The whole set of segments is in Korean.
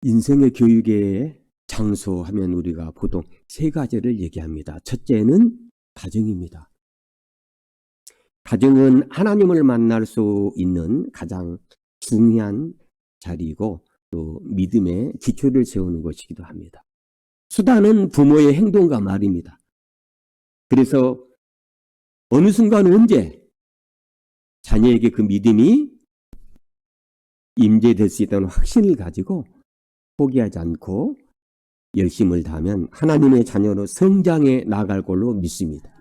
인생의 교육의 장소 하면 우리가 보통 세 가지를 얘기합니다. 첫째는 가정입니다. 가정은 하나님을 만날 수 있는 가장 중요한 자리이고 또 믿음의 기초를 세우는 것이기도 합니다. 수단은 부모의 행동과 말입니다. 그래서 어느 순간 언제 자녀에게 그 믿음이 임재될 수 있다는 확신을 가지고 포기하지 않고 열심을 다하면 하나님의 자녀로 성장해 나갈 걸로 믿습니다.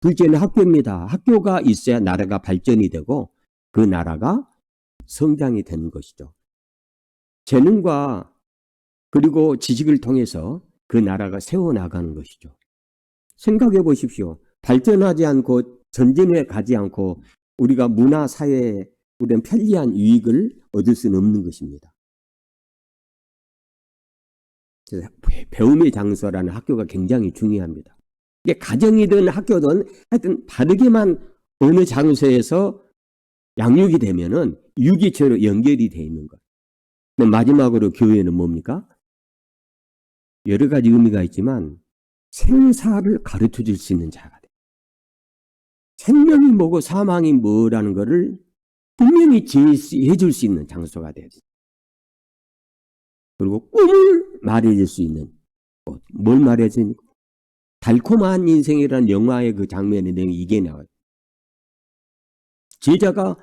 둘째는 학교입니다. 학교가 있어야 나라가 발전이 되고 그 나라가 성장이 되는 것이죠. 재능과 그리고 지식을 통해서 그 나라가 세워나가는 것이죠. 생각해 보십시오. 발전하지 않고 전진해 가지 않고 우리가 문화, 사회에 우리는 편리한 유익을 얻을 수는 없는 것입니다. 배움의 장소라는 학교가 굉장히 중요합니다. 이게 가정이든 학교든 하여튼 바르게만 어느 장소에서 양육이 되면은 유기체로 연결이 되어 있는 것. 근데 마지막으로 교회는 뭡니까? 여러 가지 의미가 있지만 생사를 가르쳐 줄 수 있는 자가 돼. 생명이 뭐고 사망이 뭐라는 것을 분명히 제시해 줄 수 있는 장소가 돼야 돼. 그리고 꿈을 말해줄 수 있는 곳. 뭘 말해주니? 달콤한 인생이라는 영화의 그 장면의 내용이 이게 나와요. 제자가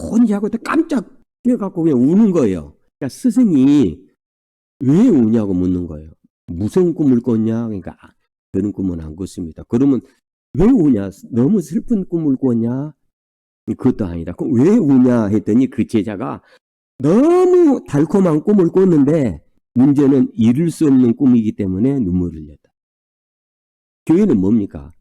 혼자하고 깜짝 뛰어갖고 그냥 우는 거예요. 그러니까 스승이 왜 우냐고 묻는 거예요. 무슨 꿈을 꿨냐? 그러니까 그런 꿈은 안 꿨습니다. 그러면 왜 우냐? 너무 슬픈 꿈을 꿨냐? 그것도 아니다. 그럼 왜 우냐? 했더니 그 제자가 너무 달콤한 꿈을 꿨는데 문제는 이룰 수 없는 꿈이기 때문에 눈물을 흘렸다. 교회는 뭡니까?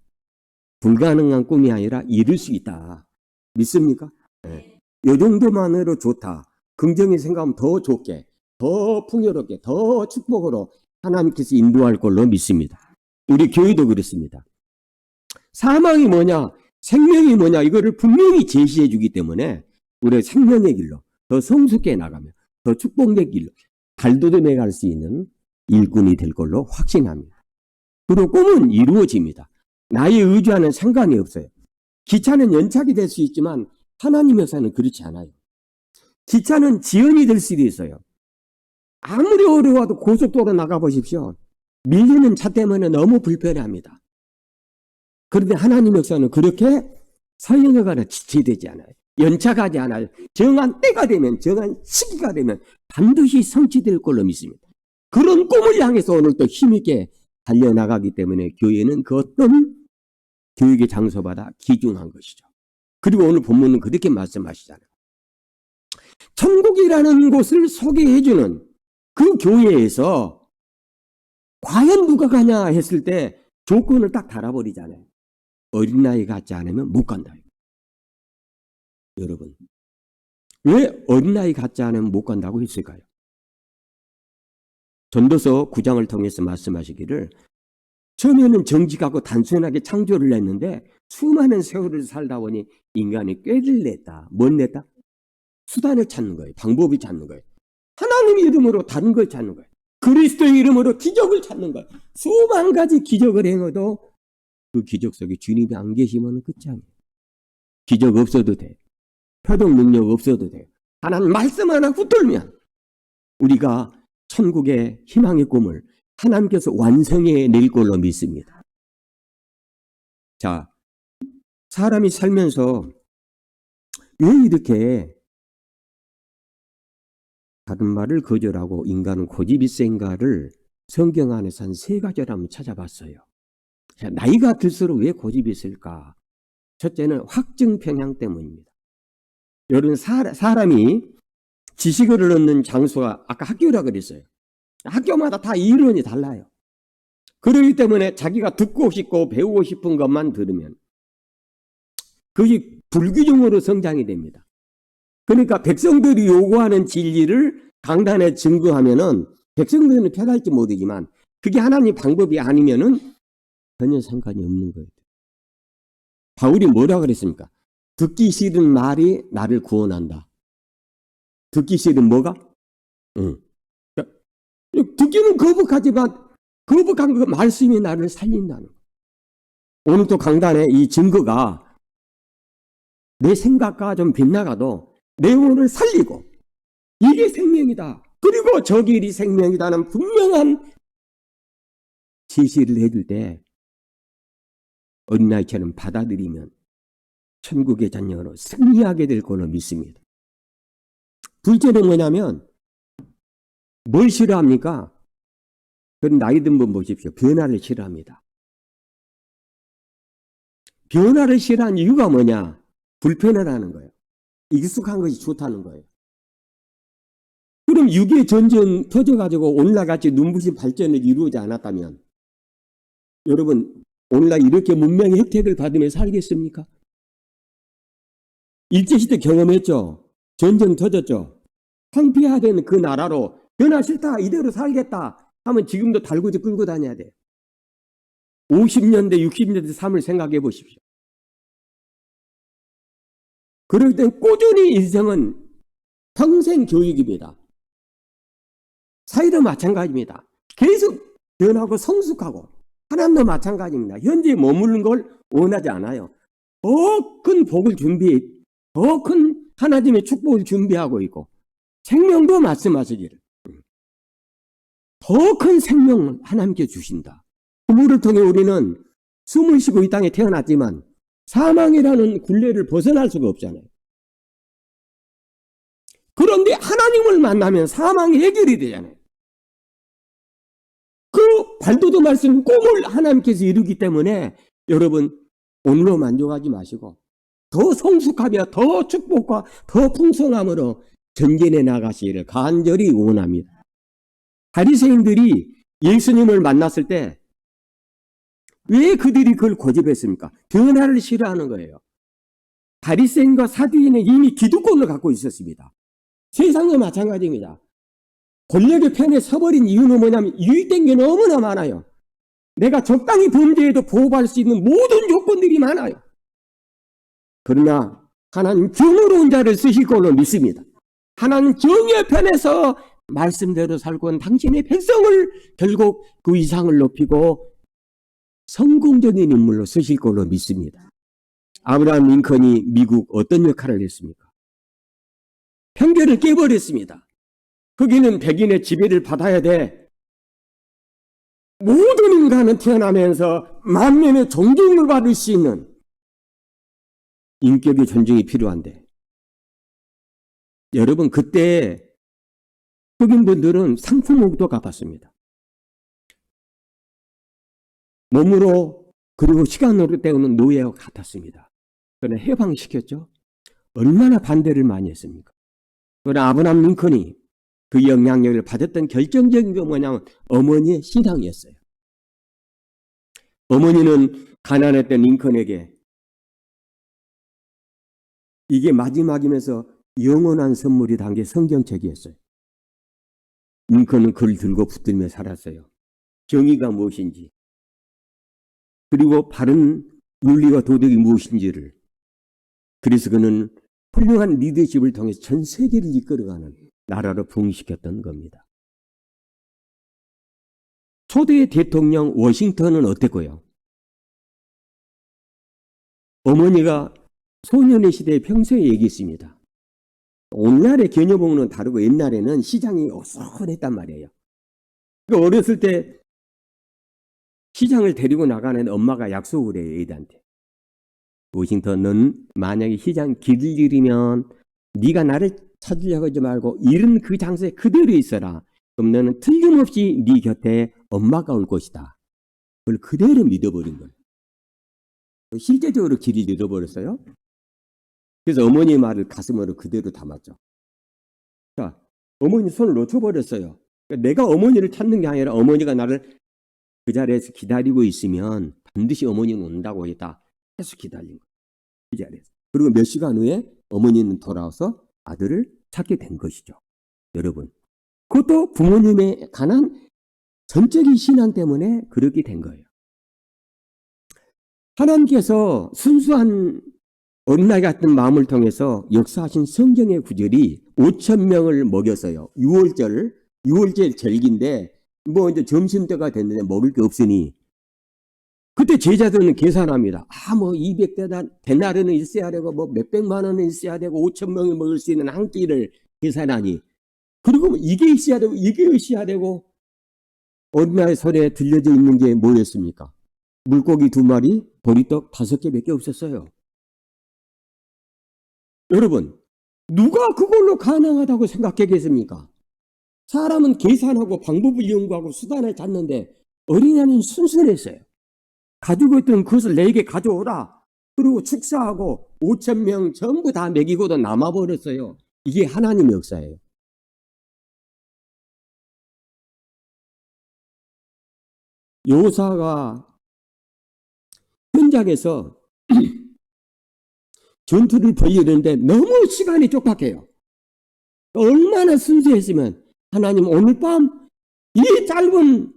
불가능한 꿈이 아니라 이룰 수 있다. 믿습니까? 네. 이 정도만으로 좋다. 긍정히 생각하면 더 좋게, 더 풍요롭게, 더 축복으로 하나님께서 인도할 걸로 믿습니다. 우리 교회도 그렇습니다. 사망이 뭐냐, 생명이 뭐냐 이거를 분명히 제시해 주기 때문에 우리가 생명의 길로 더 성숙해 나가며 더 축복의 길로 발돋움해 갈 수 있는 일꾼이 될 걸로 확신합니다. 그리고 꿈은 이루어집니다. 나의 의지와는 상관이 없어요. 기차는 연착이 될 수 있지만 하나님 역사는 그렇지 않아요. 기차는 지연이 될 수도 있어요. 아무리 어려워도 고속도로 나가보십시오. 밀리는 차 때문에 너무 불편합니다. 그런데 하나님 역사는 그렇게 설령여가는 지체되지 않아요. 연착하지 않아요. 정한 때가 되면, 정한 시기가 되면 반드시 성취될 걸로 믿습니다. 그런 꿈을 향해서 오늘 또 힘있게 달려나가기 때문에 교회는 그 어떤 교육의 장소마다 귀중한 것이죠. 그리고 오늘 본문은 그렇게 말씀하시잖아요. 천국이라는 곳을 소개해주는 그 교회에서 과연 누가 가냐 했을 때 조건을 딱 달아버리잖아요. 어린아이 같지 않으면 못 간다. 여러분, 왜 어린아이 같지 않으면 못 간다고 했을까요? 전도서 9장을 통해서 말씀하시기를 처음에는 정직하고 단순하게 창조를 했는데 수많은 세월을 살다 보니 인간이 꾀를 냈다. 뭘 냈다? 수단을 찾는 거예요. 방법을 찾는 거예요. 하나님의 이름으로 다른 걸 찾는 거예요. 그리스도의 이름으로 기적을 찾는 거예요. 수만 가지 기적을 행해도 그 기적 속에 주님이 안 계시면 끝장이에요. 기적 없어도 돼. 표동 능력 없어도 돼. 하나님 말씀 하나 붙들면 우리가 천국의 희망의 꿈을 하나님께서 완성해 낼 걸로 믿습니다. 자, 사람이 살면서 왜 이렇게 다른 말을 거절하고 인간은 고집이 센가를 성경 안에서 한 3가지를 한번 찾아봤어요. 자, 나이가 들수록 왜 고집이 있을까? 첫째는 확증 편향 때문입니다. 여러분 사람이 지식을 얻는 장소가 아까 학교라 그랬어요. 학교마다 다 이론이 달라요. 그렇기 때문에 자기가 듣고 싶고 배우고 싶은 것만 들으면 그게 불규정으로 성장이 됩니다. 그러니까 백성들이 요구하는 진리를 강단에 증거하면은 백성들은 편할지 모르지만 그게 하나님 방법이 아니면은 전혀 상관이 없는 거예요. 바울이 뭐라 그랬습니까? 듣기 싫은 말이 나를 구원한다. 듣기 싫은 뭐가? 듣기는 거북하지만 거북한 그 말씀이 나를 살린다는 거예요. 오늘 또 강단에 이 증거가 내 생각과 좀 빗나가도 내 영혼을 살리고 이게 생명이다. 그리고 저 길이 생명이다는 분명한 제시를 해줄 때 어린아이처럼 받아들이면 천국의 자녀로 승리하게 될 걸로 믿습니다. 둘째는 뭐냐면 뭘 싫어합니까? 그런 나이 든 분 보십시오. 변화를 싫어합니다. 변화를 싫어하는 이유가 뭐냐? 불편을 하는 거예요. 익숙한 것이 좋다는 거예요. 그럼 6.25 전쟁 터져가지고 오늘날같이 눈부신 발전을 이루지 않았다면 여러분 오늘날 이렇게 문명의 혜택을 받으며 살겠습니까? 일제시대 경험했죠. 전쟁 터졌죠. 황폐화된 그 나라로 변화 싫다 이대로 살겠다 하면 지금도 달구지 끌고 다녀야 돼요. 50년대 60년대 삶을 생각해 보십시오. 그럴 땐 꾸준히 인생은 평생 교육입니다. 사회도 마찬가지입니다. 계속 변하고 성숙하고 하나님도 마찬가지입니다. 현재 머무는 걸 원하지 않아요. 더 큰 복을 더 큰 하나님의 축복을 준비하고 있고 생명도 말씀하시기를 더 큰 생명을 하나님께 주신다. 부부를 통해 우리는 숨을 쉬고 이 땅에 태어났지만 사망이라는 굴레를 벗어날 수가 없잖아요. 그런데 하나님을 만나면 사망이 해결이 되잖아요. 그 발도도 말씀 꿈을 하나님께서 이루기 때문에 여러분 오늘로 만족하지 마시고 더 성숙하며 더 축복과 더 풍성함으로 전진해 나가시기를 간절히 원합니다. 바리새인들이 예수님을 만났을 때 왜 그들이 그걸 고집했습니까? 변화를 싫어하는 거예요. 바리새인과 사두개인은 이미 기득권을 갖고 있었습니다. 세상도 마찬가지입니다. 권력의 편에 서버린 이유는 뭐냐면 유익된 게 너무나 많아요. 내가 적당히 범죄해도 보호받을 수 있는 모든 조건들이 많아요. 그러나 하나님 정의로운 자를 쓰실 걸로 믿습니다. 하나님 정의의 편에서 말씀대로 살고 온 당신의 백성을 결국 그 이상을 높이고 성공적인 인물로 쓰실 걸로 믿습니다. 아브라함 링컨이 미국 어떤 역할을 했습니까? 편견을 깨버렸습니다. 흑인은 백인의 지배를 받아야 돼. 모든 인간은 태어나면서 만면의 존경을 받을 수 있는 인격의 존중이 필요한데 여러분 그때 흑인분들은 상품으로도 갚았습니다. 몸으로 그리고 시간으로 때우는 노예와 같았습니다. 그러나 해방시켰죠. 얼마나 반대를 많이 했습니까? 그러나 아브라함 링컨이 그 영향력을 받았던 결정적인 게 뭐냐면 어머니의 신앙이었어요. 어머니는 가난했던 링컨에게 이게 마지막이면서 영원한 선물이 담긴 성경책이었어요. 링컨은 그걸 들고 붙들며 살았어요. 정의가 무엇인지 그리고 바른 윤리와 도덕이 무엇인지를. 그래서 그는 훌륭한 리더십을 통해서 전 세계를 이끌어가는 나라로 부흥시켰던 겁니다. 초대 대통령 워싱턴은 어땠고요? 어머니가 소년의 시대에 평소에 얘기했습니다. 오늘날의 개념은 다르고 옛날에는 시장이 어수선했단 말이에요. 그러니까 어렸을 때 시장을 데리고 나가는 엄마가 약속을 해요. 애들한테. 워싱턴 넌 만약에 시장 길을 잃으면 네가 나를 찾으려고 하지 말고 이른 그 장소에 그대로 있어라. 그럼 너는 틀림없이 네 곁에 엄마가 올 것이다. 그걸 그대로 믿어버린 거예요. 실제적으로 길을 잃어버렸어요. 그래서 어머니의 말을 가슴으로 그대로 담았죠. 자, 어머니 손을 놓쳐버렸어요. 그러니까 내가 어머니를 찾는 게 아니라 어머니가 나를 그 자리에서 기다리고 있으면 반드시 어머니는 온다고 했다. 계속 기다린 거예요. 그 자리에서. 그리고 몇 시간 후에 어머니는 돌아와서 아들을 찾게 된 것이죠. 여러분. 그것도 부모님의 관한 전적인 신앙 때문에 그렇게 된 거예요. 하나님께서 순수한 어린아이 같은 마음을 통해서 역사하신 성경의 구절이 5,000명을 먹였어요. 6월절 6월절 절기인데 뭐 이제 점심때가 됐는데 먹을 게 없으니 그때 제자들은 계산합니다. 뭐 200데나리는 있어야 되고 뭐 몇백만 원은 있어야 되고 5천 명이 먹을 수 있는 한 끼를 계산하니 그리고 이게 있어야 되고 이게 있어야 되고 어린아이 손에 들려져 있는 게 뭐였습니까? 물고기 2마리, 보리떡 5개밖에 없었어요. 여러분, 누가 그걸로 가능하다고 생각하겠습니까? 사람은 계산하고 방법을 연구하고 수단을 찾는데 어린아이는 순순했어요. 가지고 있던 그것을 내게 가져오라. 그리고 축사하고 5천 명 전부 다 먹이고도 남아버렸어요. 이게 하나님의 역사예요. 요사가 현장에서 전투를 벌이는데 너무 시간이 촉박해요. 얼마나 순수했으면 하나님 오늘 밤 이 짧은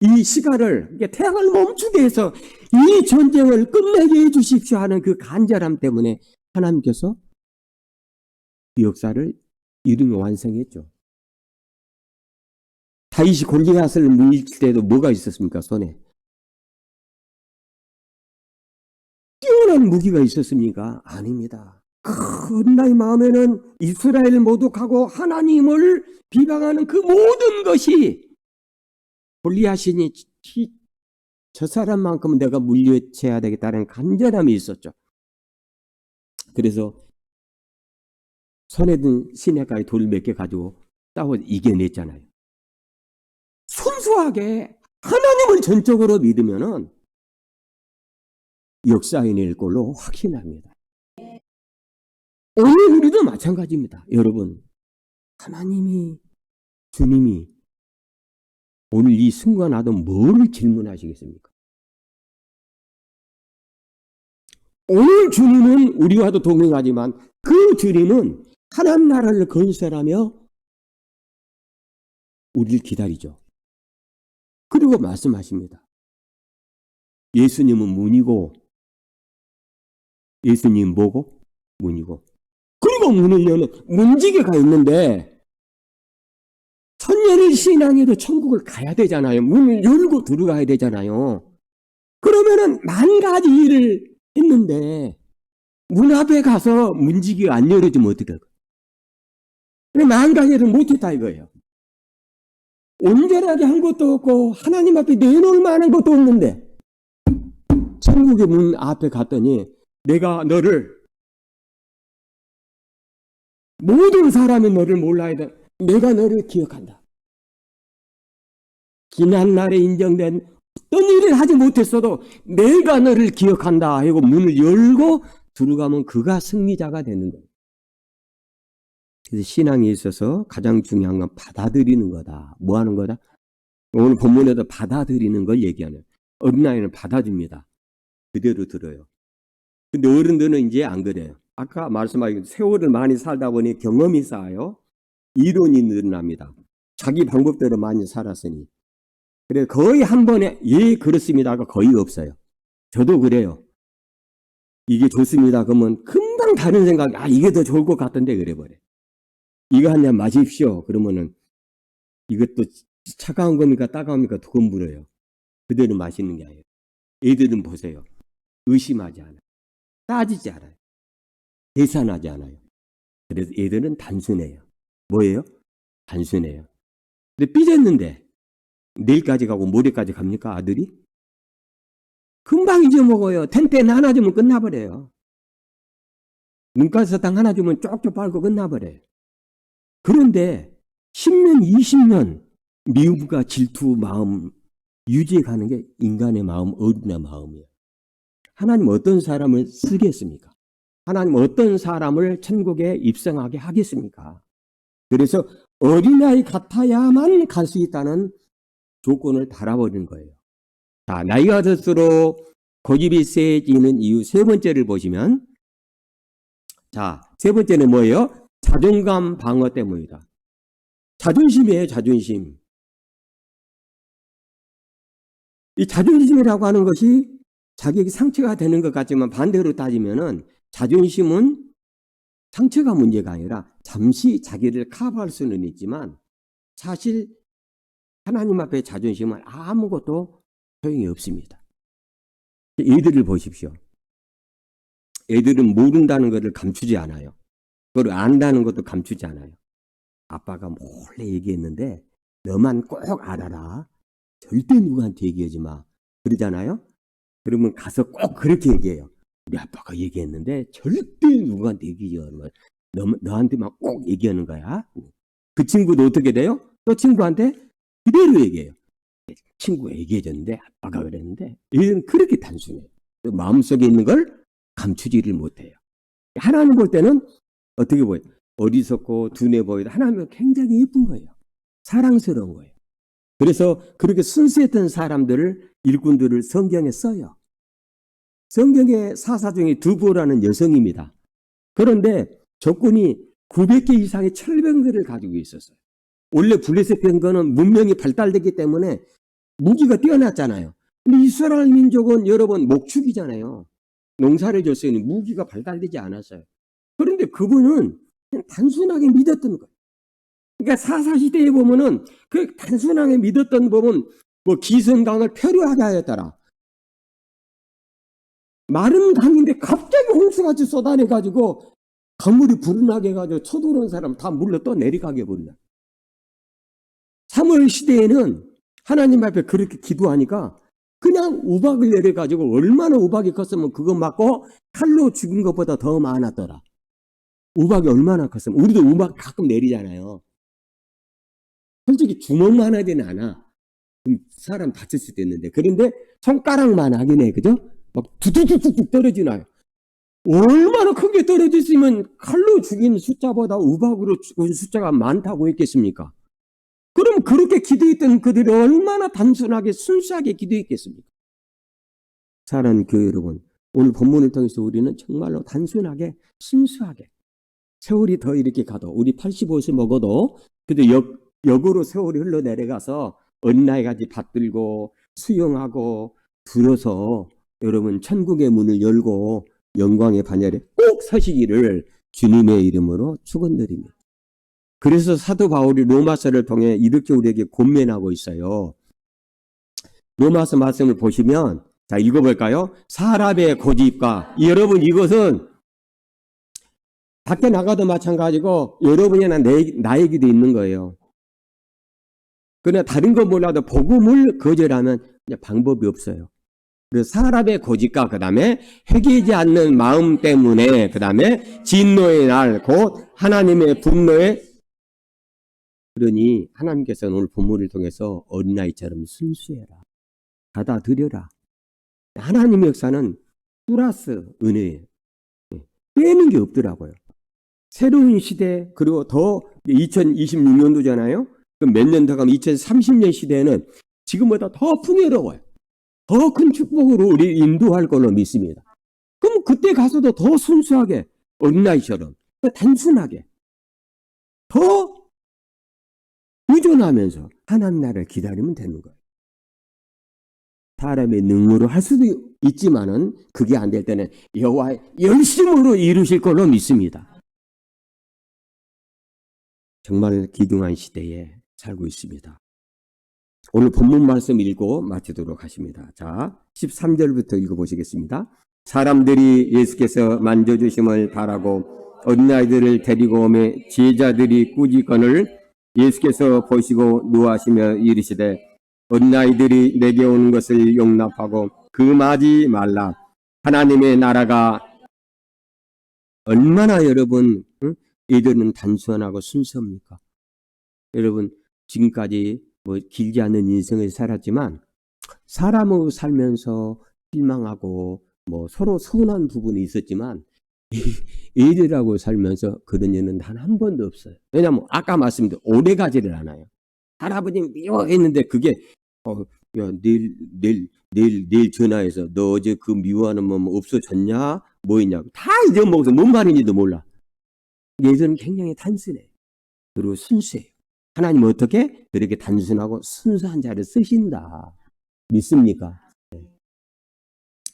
이 시간을 태양을 멈추게 해서 이 전쟁을 끝내게 해주십시오 하는 그 간절함 때문에 하나님께서 그 역사를 이루며 완성했죠. 다윗이 골리앗을 물릴 때도 뭐가 있었습니까? 손에 뛰어난 무기가 있었습니까? 아닙니다. 큰 나의 마음에는 이스라엘 모독하고 하나님을 비방하는 그 모든 것이 골리앗이니 저 사람만큼은 내가 물리쳐야 되겠다는 간절함이 있었죠. 그래서 손에 든 시내가에 돌 몇 개 가지고 싸워 이겨냈잖아요. 순수하게 하나님을 전적으로 믿으면은 역사인일 걸로 확신합니다. 오늘 우리도 마찬가지입니다. 여러분, 하나님이, 주님이 오늘 이 순간 나도 뭘 질문하시겠습니까? 오늘 주님은 우리와도 동행하지만 그 주님은 하나님 나라를 건설하며 우리를 기다리죠. 그리고 말씀하십니다. 예수님은 문이고 예수님 뭐고? 문이고. 그리고 문을 여는 문지기가 있는데 천년을 신앙해도 천국을 가야 되잖아요. 문을 열고 들어가야 되잖아요. 그러면은 만 가지 일을 했는데 문 앞에 가서 문지기가 안 열어주면 어떡해? 만 가지 일을 못했다 이거예요. 온전하게 한 것도 없고 하나님 앞에 내놓을 만한 것도 없는데 천국의 문 앞에 갔더니 내가 너를 모든 사람이 너를 몰라야 돼. 내가 너를 기억한다. 지난 날에 인정된 어떤 일을 하지 못했어도 내가 너를 기억한다 하고 문을 열고 들어가면 그가 승리자가 되는 거예요. 그래서 신앙에 있어서 가장 중요한 건 받아들이는 거다. 뭐 하는 거다? 오늘 본문에도 받아들이는 걸 얘기하는. 어린아이는 받아줍니다. 그대로 들어요. 근데 어른들은 이제 안 그래요. 아까 말씀하신 세월을 많이 살다 보니 경험이 쌓여요. 이론이 늘어납니다. 자기 방법대로 많이 살았으니. 그래서 거의 한 번에 예 그렇습니다가 거의 없어요. 저도 그래요. 이게 좋습니다. 그러면 금방 다른 생각이 이게 더 좋을 것 같던데 그래버려. 이거 한 잔 마십시오. 그러면은 이것도 차가운 겁니까 따가웁니까 두건 물어요. 그대로 마시는 게 아니에요. 애들은 보세요. 의심하지 않아요. 따지지 않아요. 계산하지 않아요. 그래서 애들은 단순해요. 뭐예요? 단순해요. 근데 삐졌는데 내일까지 가고 모레까지 갑니까 아들이? 금방 잊어먹어요. 텐텐 하나 주면 끝나버려요. 문과사탕 하나 주면 쪽쪽 빨고 끝나버려요. 그런데 10년 20년 미움과 질투 마음 유지해가는 게 인간의 마음, 어린의 마음이에요. 하나님 어떤 사람을 쓰겠습니까? 하나님 어떤 사람을 천국에 입성하게 하겠습니까? 그래서 어린아이 같아야만 갈 수 있다는 조건을 달아버리는 거예요. 자, 나이가 들수록 고집이 세지는 이유 세 번째를 보시면, 자, 세 번째는 뭐예요? 자존감 방어 때문이다. 자존심이에요, 자존심. 이 자존심이라고 하는 것이 자기에게 상처가 되는 것 같지만 반대로 따지면은 자존심은 상처가 문제가 아니라 잠시 자기를 커버할 수는 있지만 사실 하나님 앞에 자존심은 아무것도 소용이 없습니다. 애들을 보십시오. 애들은 모른다는 것을 감추지 않아요. 그걸 안다는 것도 감추지 않아요. 아빠가 몰래 얘기했는데 너만 꼭 알아라. 절대 누구한테 얘기하지 마. 그러잖아요. 그러면 가서 꼭 그렇게 얘기해요. 우리 아빠가 얘기했는데 절대 누구한테 얘기하지 마. 너한테만 꼭 얘기하는 거야. 그 친구도 어떻게 돼요? 또 친구한테 그대로 얘기해요. 친구가 얘기해줬는데 아빠가 그랬는데 얘는 그렇게 단순해요. 마음속에 있는 걸 감추지를 못해요. 하나님 볼 때는 어떻게 보여요? 어리석고 둔해 보여도 하나님은 굉장히 예쁜 거예요. 사랑스러운 거예요. 그래서 그렇게 순수했던 사람들을 일꾼들을 성경에 써요. 성경의 사사 중에 두보라는 여성입니다. 그런데 적군이 900개 이상의 철병들을 가지고 있었어요. 원래 블레셋 병거는 문명이 발달됐기 때문에 무기가 뛰어났잖아요. 근데 이스라엘 민족은 여러분 목축이잖아요. 농사를 졌으니 무기가 발달되지 않았어요. 그런데 그분은 그냥 단순하게 믿었던 거예요. 그러니까 사사시대에 보면은 그 단순하게 믿었던 법은 뭐 기성강을 표류하게 하였더라. 마른 강인데 갑자기 홍수같이 쏟아내가지고 강물이 불어나게 해가지고 쳐들어온 사람 다 물러 또 내려가게 버린다. 사무엘 시대에는 하나님 앞에 그렇게 기도하니까 그냥 우박을 내려가지고 얼마나 우박이 컸으면 그거 맞고 칼로 죽인 것보다 더 많았더라. 우박이 얼마나 컸으면 우리도 우박 가끔 내리잖아요. 솔직히 주먹만하지는 않아. 사람 다칠 수도 있는데 그런데 손가락만 하긴 해. 그죠? 막 두둑둑둑 떨어지나요. 얼마나 크게 떨어졌으면 칼로 죽인 숫자보다 우박으로 죽은 숫자가 많다고 했겠습니까? 그럼 그렇게 기도했던 그들이 얼마나 단순하게 순수하게 기도했겠습니까? 사랑하는 교회 여러분, 오늘 본문을 통해서 우리는 정말로 단순하게 순수하게 세월이 더 이렇게 가도 우리 85세 먹어도 그래도 역으로 세월이 흘러내려가서 어린아이까지 받들고 수용하고 들어서 여러분 천국의 문을 열고 영광의 반열에 꼭 서시기를 주님의 이름으로 축원드립니다. 그래서 사도 바울이 로마서를 통해 이렇게 우리에게 권면하고 있어요. 로마서 말씀을 보시면 자 읽어볼까요? 사람의 고집과 여러분 이것은 밖에 나가도 마찬가지고 여러분이나 나에게도 있는 거예요. 그러나 다른 건 몰라도 복음을 거절하면 방법이 없어요. 그래서 사람의 고집과 그 다음에 회개하지 않는 마음 때문에 그 다음에 진노의 날 곧 하나님의 분노에 그러니 하나님께서는 오늘 본문을 통해서 어린아이처럼 순수해라. 받아들여라. 하나님의 역사는 플러스 은혜예요. 빼는 게 없더라고요. 새로운 시대 그리고 더 2026년도잖아요. 그럼 몇 년 더 가면 2030년 시대에는 지금보다 더 풍요로워요. 더 큰 축복으로 우리 인도할 걸로 믿습니다. 그럼 그때 가서도 더 순수하게 어린아이처럼 더 단순하게 더 의존하면서 하나님 나라를 기다리면 되는 거예요. 사람의 능으로 할 수도 있지만은 그게 안 될 때는 여호와의 열심으로 이루실 걸로 믿습니다. 정말 기중한 시대에 살고 있습니다. 오늘 본문 말씀 읽고 마치도록 하십니다. 자, 13절부터 읽어보시겠습니다. 사람들이 예수께서 만져주심을 바라고 어린아이들을 데리고 오매 제자들이 꾸짖거늘 예수께서 보시고 노하시며 이르시되 어린아이들이 내게 오는 것을 용납하고 금하지 말라. 하나님의 나라가 얼마나 여러분 이들은 단순하고 순수합니까? 여러분 지금까지 뭐 길지 않은 인생을 살았지만 사람으로 살면서 실망하고 뭐 서로 서운한 부분이 있었지만 애들하고 살면서 그런 일은 단 한 번도 없어요. 왜냐하면 아까 말씀드린 오래 가지를 않아요. 할아버지 미워했는데 그게 야 내일 전화해서 너 어제 그 미워하는 뭐 없어졌냐? 뭐 했냐고 다 잊어먹어서 뭔 말인지도 몰라. 예전은 굉장히 단순해. 그리고 순수해요. 하나님 어떻게 그렇게 단순하고 순수한 자를 쓰신다. 믿습니까? 네.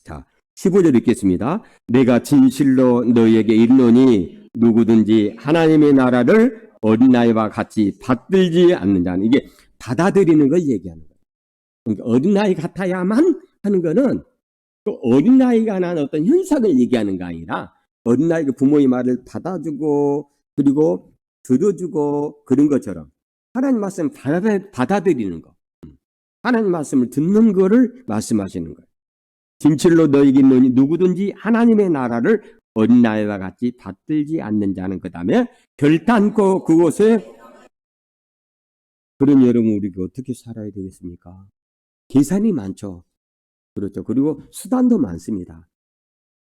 자 15절 읽겠습니다. 내가 진실로 너희에게 이르노니 누구든지 하나님의 나라를 어린아이와 같이 받들지 않는 자는, 이게 받아들이는 걸 얘기하는 거예요. 그러니까 어린아이 같아야만 하는 거는 또 어린아이가 난 어떤 현상을 얘기하는 게 아니라 어린아이가 부모의 말을 받아주고 그리고 들어주고 그런 것처럼 하나님 말씀 받아들이는 거, 하나님 말씀을 듣는 거를 말씀하시는 거예요. 진실로 너희에게 있노니 누구든지 하나님의 나라를 어린아이와 같이 받들지 않는 자는, 그 다음에 결단코 그곳에, 그런 여러분 우리가 어떻게 살아야 되겠습니까? 계산이 많죠. 그렇죠. 그리고 수단도 많습니다.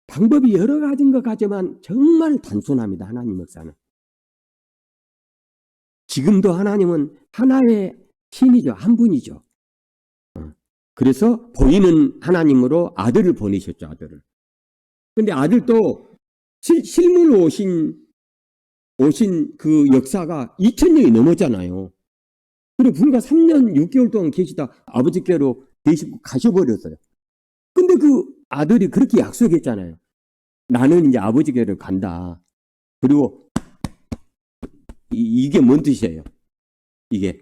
방법이 여러 가지인 것 같지만 정말 단순합니다. 하나님 역사는. 지금도 하나님은 하나의 신이죠. 한 분이죠. 그래서 보이는 하나님으로 아들을 보내셨죠. 아들을. 근데 아들도 실물로 오신 그 역사가 2000년이 넘었잖아요. 그리고 불과 3년 6개월 동안 계시다 아버지께로 되시고 가셔버렸어요. 근데 그 아들이 그렇게 약속했잖아요. 나는 이제 아버지께로 간다. 그리고 이게 뭔 뜻이에요? 이게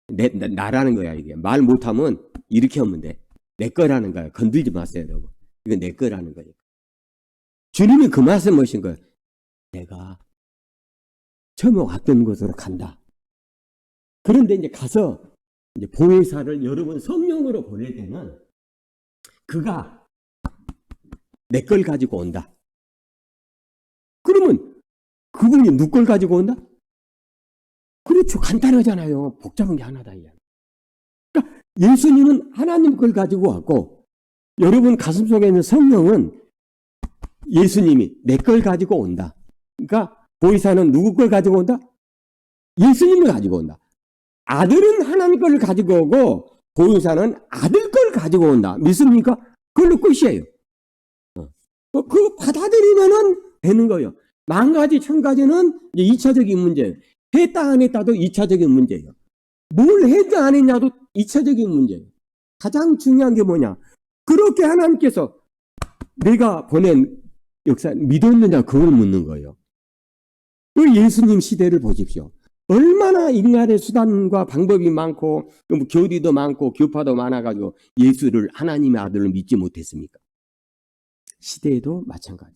나라는 거야. 이게 말 못하면 이렇게 하면 돼. 내 거라는 거야. 건들지 마세요, 여러분. 이거 내 거라는 거예요. 주님이 그 말씀하신 거예요. 내가 처음에 왔던 곳으로 간다. 그런데 이제 가서 이제 보혜사를 여러분 성령으로 보낼 때는 그가 내 걸 가지고 온다. 그러면 그분이 누구 걸 가지고 온다? 그렇죠. 간단하잖아요. 복잡한 게 하나다. 그러니까 예수님은 하나님 걸 가지고 왔고 여러분 가슴 속에 있는 성령은 예수님이 내 걸 가지고 온다. 그러니까 보혜사는 누구 걸 가지고 온다? 예수님을 가지고 온다. 아들은 하나님 걸 가지고 오고 보혜사는 아들 걸 가지고 온다. 믿습니까? 그걸로 끝이에요. 그거 받아들이면은 되는 거예요. 만 가지, 천 가지는 이제 2차적인 문제예요. 했다 안 했다도 2차적인 문제예요. 뭘 했다 안 했냐도 2차적인 문제예요. 가장 중요한 게 뭐냐? 그렇게 하나님께서 내가 보낸 역사 믿었느냐 그걸 묻는 거예요. 그 예수님 시대를 보십시오. 얼마나 인간의 수단과 방법이 많고 교리도 많고 교파도 많아가지고 예수를 하나님의 아들을 믿지 못했습니까? 시대에도 마찬가지.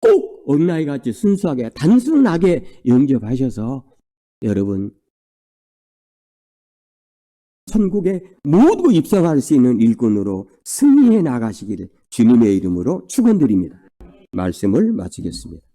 꼭 어린아이같이 순수하게 단순하게 영접하셔서 여러분 천국에 모두 입성할 수 있는 일꾼으로 승리해 나가시기를 주님의 이름으로 축원드립니다. 말씀을 마치겠습니다.